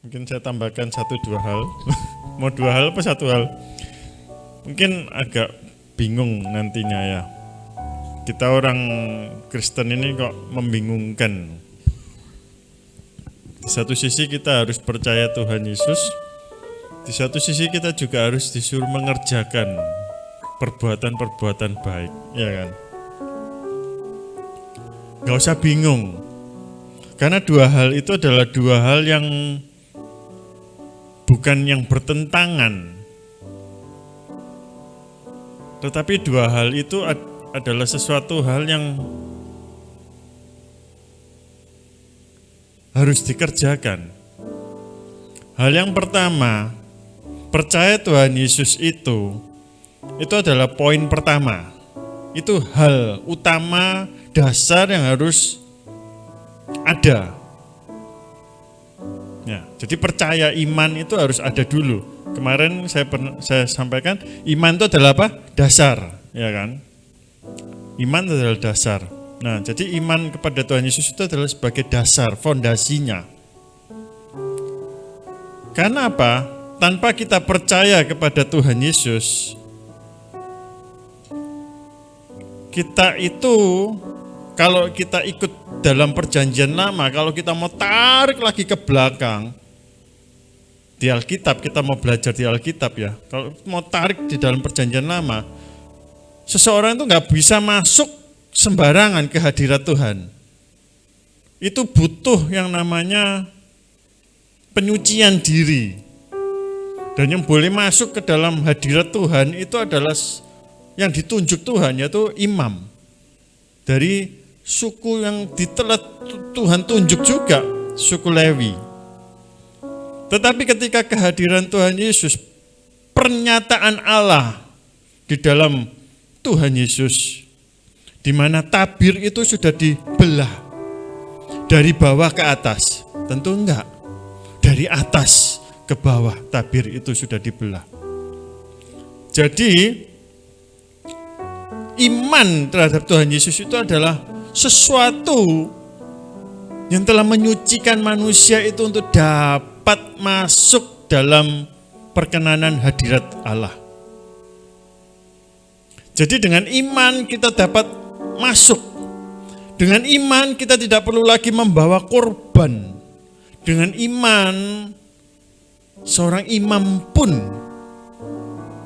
Mungkin saya tambahkan 1-2 hal. Mau 2 hal apa 1 hal? Mungkin agak bingung nantinya ya. Kita orang Kristen ini kok membingungkan. Di satu sisi kita harus percaya Tuhan Yesus, di satu sisi kita juga harus disuruh mengerjakan perbuatan-perbuatan baik, ya kan? Gak usah bingung, karena 2 hal itu adalah 2 hal yang bukan yang bertentangan, tetapi 2 hal itu adalah sesuatu hal yang harus dikerjakan. Hal yang pertama, percaya Tuhan Yesus itu adalah poin pertama. Itu hal utama dasar yang harus ada. Ya, jadi percaya iman itu harus ada dulu. Kemarin saya sampaikan iman itu adalah apa? Dasar, ya kan? Iman itu adalah dasar. Nah, jadi iman kepada Tuhan Yesus itu adalah sebagai dasar, fondasinya. Karena apa? Tanpa kita percaya kepada Tuhan Yesus, kita itu, kalau kita ikut dalam perjanjian lama, kalau kita mau tarik lagi ke belakang, di Alkitab, kita mau belajar di Alkitab ya, kalau mau tarik di dalam perjanjian lama, seseorang itu nggak bisa masuk sembarangan ke hadirat Tuhan. Itu butuh yang namanya penyucian diri. Dan yang boleh masuk ke dalam hadirat Tuhan itu adalah yang ditunjuk Tuhan, yaitu imam. Dari suku yang ditelah Tuhan tunjuk juga, suku Lewi. Tetapi ketika kehadiran Tuhan Yesus, pernyataan Allah di dalam Tuhan Yesus, di mana tabir itu sudah dibelah dari bawah ke atas. Tentu enggak. Dari atas ke bawah tabir itu sudah dibelah. Jadi iman terhadap Tuhan Yesus itu adalah sesuatu yang telah menyucikan manusia itu untuk dapat masuk dalam perkenanan hadirat Allah. Jadi dengan iman kita dapat masuk. Dengan iman kita tidak perlu lagi membawa korban. Dengan iman seorang imam pun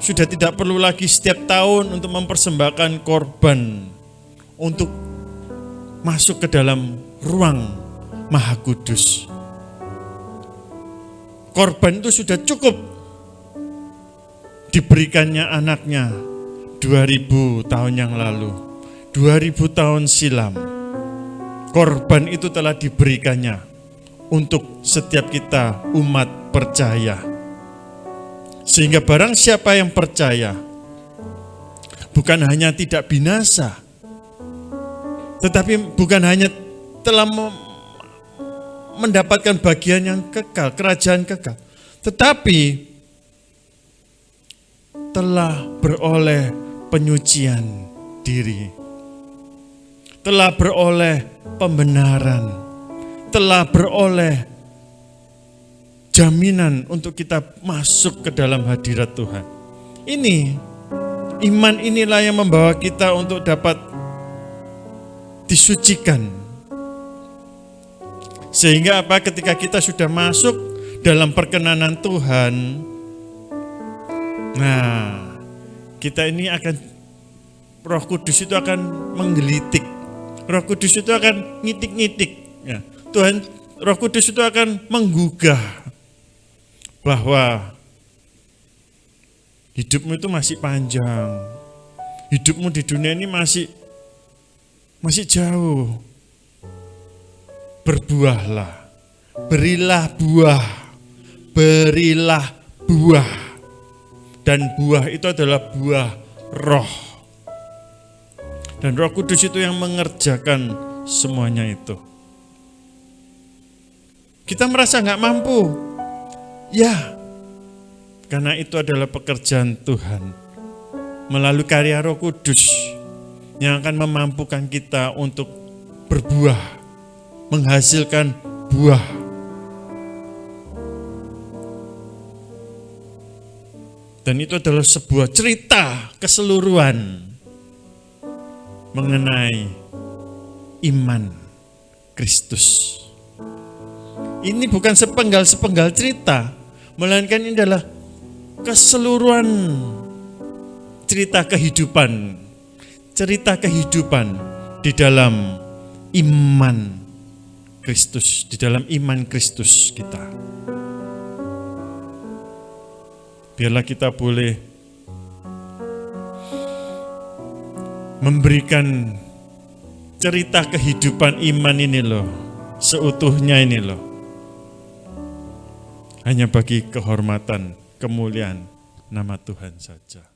sudah tidak perlu lagi setiap tahun untuk mempersembahkan korban untuk masuk ke dalam ruang Maha Kudus. Korban itu sudah cukup diberikannya anaknya 2000 tahun yang lalu. 2000 tahun silam, korban itu telah diberikannya untuk setiap kita umat percaya. Sehingga barang siapa yang percaya, bukan hanya tidak binasa, tetapi bukan hanya telah mendapatkan bagian yang kekal, kerajaan kekal, tetapi telah beroleh penyucian diri, telah beroleh pembenaran, telah beroleh jaminan untuk kita masuk ke dalam hadirat Tuhan. Ini, iman inilah yang membawa kita untuk dapat disucikan. Sehingga apa? Ketika kita sudah masuk dalam perkenanan Tuhan, nah, kita ini akan, Roh Kudus itu akan menggelitik. Roh Kudus itu akan ngitik-ngitik. Ya. Tuhan, Roh Kudus itu akan menggugah bahwa hidupmu itu masih panjang. Hidupmu di dunia ini masih jauh. Berbuahlah. Berilah buah. Berilah buah. Dan buah itu adalah buah roh. Dan Roh Kudus itu yang mengerjakan semuanya itu. Kita merasa nggak mampu. Ya, karena itu adalah pekerjaan Tuhan. Melalui karya Roh Kudus yang akan memampukan kita untuk berbuah, menghasilkan buah. Dan itu adalah sebuah cerita keseluruhan mengenai iman Kristus. Ini bukan sepenggal-sepenggal cerita, melainkan ini adalah keseluruhan cerita kehidupan di dalam iman Kristus, di dalam iman Kristus kita. Biarlah kita boleh memberikan cerita kehidupan iman ini loh, seutuhnya ini loh, hanya bagi kehormatan, kemuliaan nama Tuhan saja.